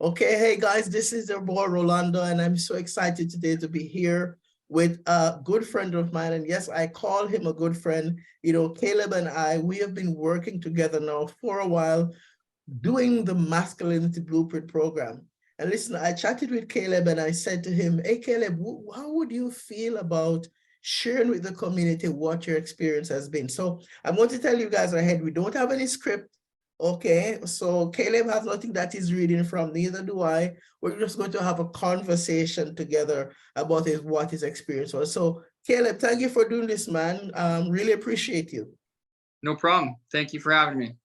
Okay, hey guys, this is your boy Rolando, and I'm so excited today to be here with a good friend of mine. And yes, I call him a good friend. Caleb and we have been working together now for a while, doing the Masculinity Blueprint program. And listen, I chatted with Caleb and I said to him, hey, Caleb, how would you feel about sharing with the community what your experience has been? So I'm going to tell you guys ahead, we don't have any script. Okay, so Caleb has nothing that he's reading from, neither do I. We're just going to have a conversation together about what his experience was. So Caleb, thank you for doing this, man. Really appreciate you. No problem. Thank you for having me.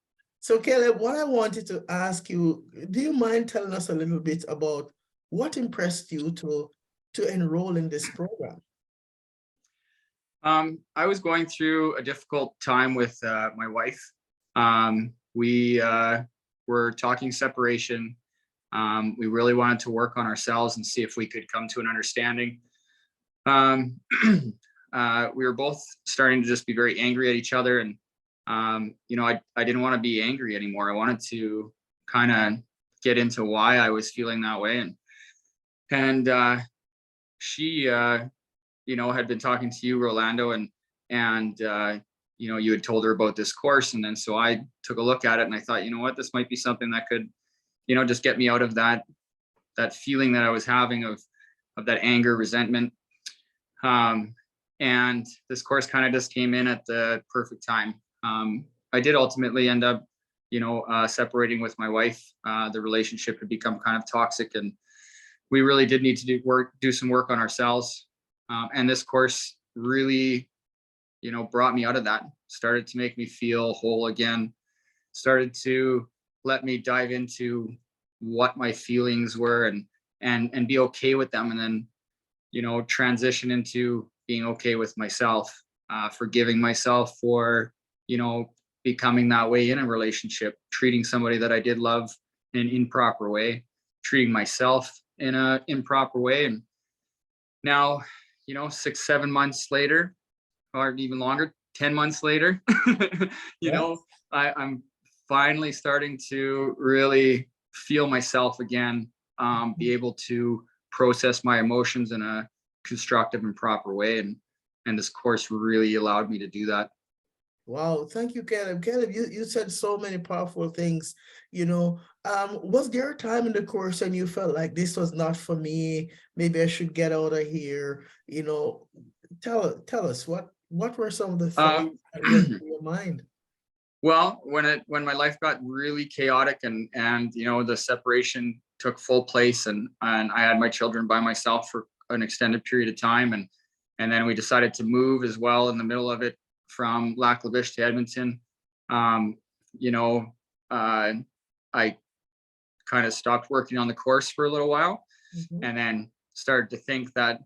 So Caleb, what I wanted to ask you, do you mind telling us a little bit about what impressed you to enroll in this program? I was going through a difficult time with my wife. We were talking separation. We really wanted to work on ourselves and see if we could come to an understanding. We were both starting to just be very angry at each other, and I didn't want to be angry anymore. I wanted to kind of get into why I was feeling that way, and she had been talking to you, Rolando, and you had told her about this course. And then so I took a look at it and I thought, you know what, this might be something that could, just get me out of that feeling that I was having of that anger, resentment. And this course kind of just came in at the perfect time. I did ultimately end up, separating with my wife. The relationship had become kind of toxic, and we really did need to do some work on ourselves. And this course really, brought me out of that, started to make me feel whole again, started to let me dive into what my feelings were and be okay with them. And then, transition into being okay with myself, forgiving myself for, becoming that way in a relationship, treating somebody that I did love in an improper way, treating myself in an improper way. And now, 6-7 months later, or even longer, 10 months later, I'm finally starting to really feel myself again, be able to process my emotions in a constructive and proper way. And this course really allowed me to do that. Wow, thank you, Caleb. Caleb, you said so many powerful things. Was there a time in the course when you felt like this was not for me? Maybe I should get out of here. Tell us what were some of the thoughts that went through your mind? Well, when my life got really chaotic and the separation took full place, and I had my children by myself for an extended period of time, and then we decided to move as well in the middle of it from Lac La Biche to Edmonton. I kind of stopped working on the course for a little while, and then started to think that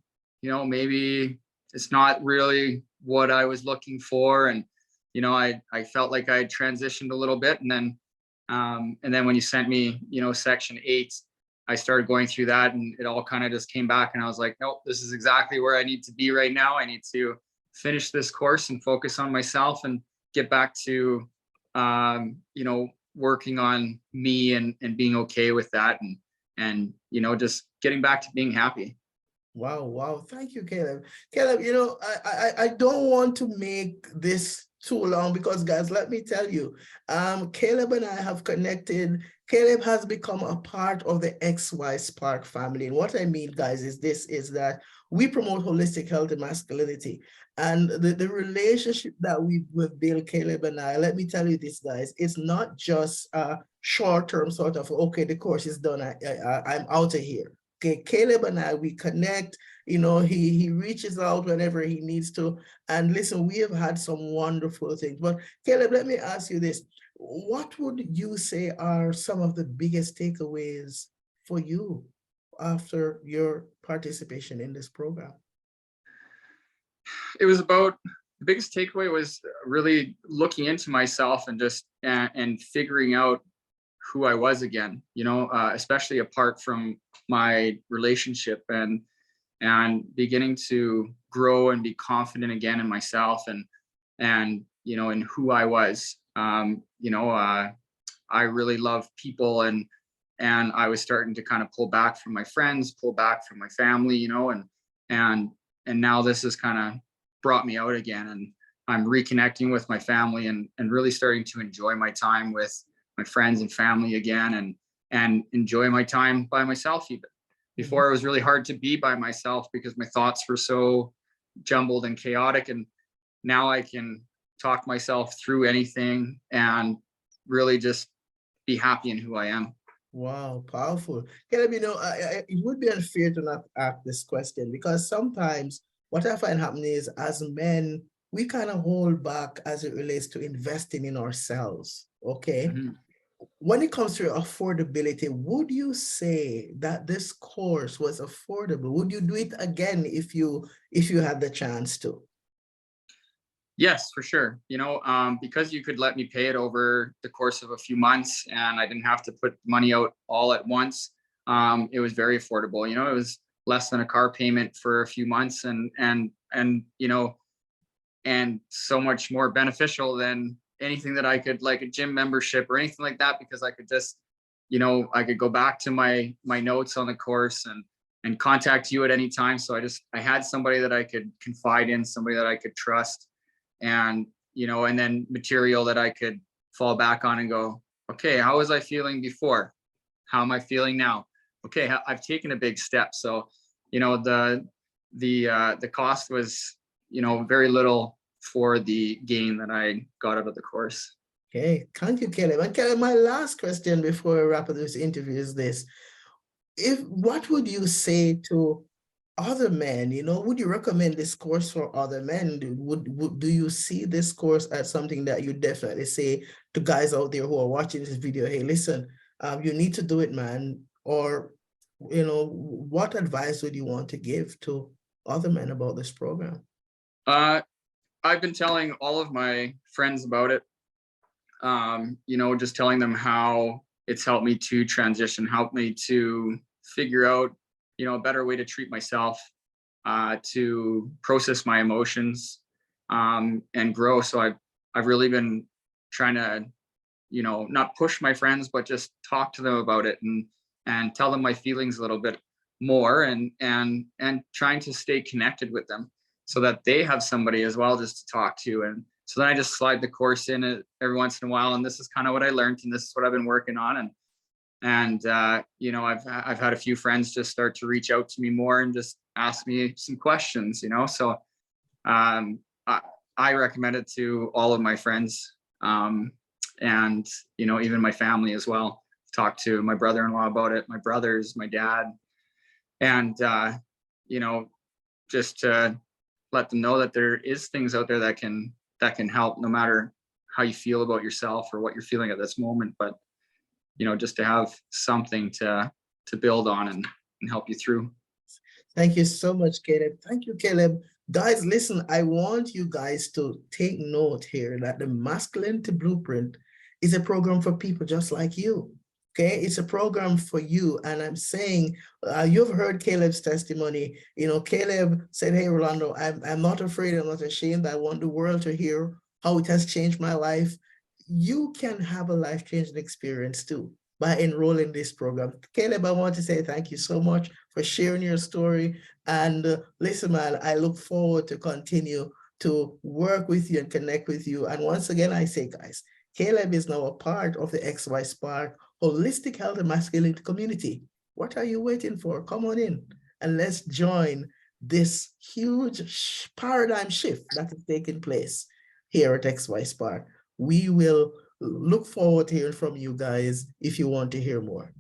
maybe it's not really what I was looking for. And I felt like I had transitioned a little bit, and then when you sent me section 8, I started going through that, and it all kind of just came back, and I was like, nope, this is exactly where I need to be right now. I need to finish this course and focus on myself and get back to working on me and being okay with that, and just getting back to being happy. Wow. Thank you, Caleb. Caleb, I don't want to make this too long because, guys, let me tell you, Caleb and I have connected. Caleb has become a part of the xyspark family. And what I mean, guys, is that we promote holistic health and masculinity. And the relationship that we've built, Caleb and I, let me tell you this, guys, it's not just a short-term sort of, okay, the course is done, I'm out of here. Okay, Caleb and I, we connect, he reaches out whenever he needs to. And listen, we have had some wonderful things. But Caleb, let me ask you this. What would you say are some of the biggest takeaways for you after your participation in this program? It was about, the biggest takeaway was really looking into myself and just and figuring out who I was again, especially apart from my relationship, and beginning to grow and be confident again in myself and in who I was. I really love people, and I was starting to kind of pull back from my friends, pull back from my family, you know, and now this has kind of brought me out again, and I'm reconnecting with my family and really starting to enjoy my time with my friends and family again, and enjoy my time by myself even. Before it was really hard to be by myself because my thoughts were so jumbled and chaotic, and now I can talk myself through anything and really just be happy in who I am. Wow, powerful. Caleb, it would be unfair to not ask this question, because sometimes what I find happening is, as men, we kind of hold back as it relates to investing in ourselves. Okay. Mm-hmm. When it comes to affordability, would you say that this course was affordable? Would you do it again if you had the chance to? Yes, for sure. You know, because you could let me pay it over the course of a few months and I didn't have to put money out all at once. It was very affordable. You know, it was less than a car payment for a few months, and you know, and so much more beneficial than anything that I could, like a gym membership or anything like that, because I could just, you know, I could go back to my notes on the course and contact you at any time. So I had somebody that I could confide in, somebody that I could trust, and, you know, and then material that I could fall back on and go, okay, how was I feeling before? How am I feeling now? Okay, I've taken a big step. So, you know, the cost was, you know, very little for the gain that I got out of the course. Okay, thank you, Caleb. And Caleb, my last question before we wrap up this interview is this. What would you say to other men? You know, would you recommend this course for other men? Do you see this course as something that you definitely say to guys out there who are watching this video, hey, listen, you need to do it, man? Or, you know, what advice would you want to give to other men about this program? I've been telling all of my friends about it. You know, just telling them how it's helped me to transition, helped me to figure out, you know, a better way to treat myself, to process my emotions, and grow. So I've really been trying to, you know, not push my friends, but just talk to them about it and tell them my feelings a little bit more, and trying to stay connected with them so that they have somebody as well just to talk to. And so then I just slide the course in every once in a while, and this is kind of what I learned, and this is what I've been working on. And you know, I've had a few friends just start to reach out to me more and just ask me some questions, you know. So um, I recommend it to all of my friends, and you know, even my family as well. Talked to my brother-in-law about it, my brothers, my dad, and you know, just to let them know that there is things out there that can help, no matter how you feel about yourself or what you're feeling at this moment. But you know, just to have something to build on and help you through. Thank you so much, Caleb. Thank you, Caleb. Guys, listen, I want you guys to take note here that the Masculinity Blueprint is a program for people just like you. Okay, it's a program for you. And I'm saying, you've heard Caleb's testimony. You know, Caleb said, hey, Rolando, I'm not afraid, I'm not ashamed. I want the world to hear how it has changed my life. You can have a life-changing experience too by enrolling this program. Caleb, I want to say thank you so much for sharing your story. And listen, man, I look forward to continue to work with you and connect with you. And once again, I say, guys, Caleb is now a part of the xyspark Holistic Health and Masculinity community. What are you waiting for? Come on in and let's join this huge paradigm shift that is taking place here at xyspark. We will look forward to hearing from you guys if you want to hear more.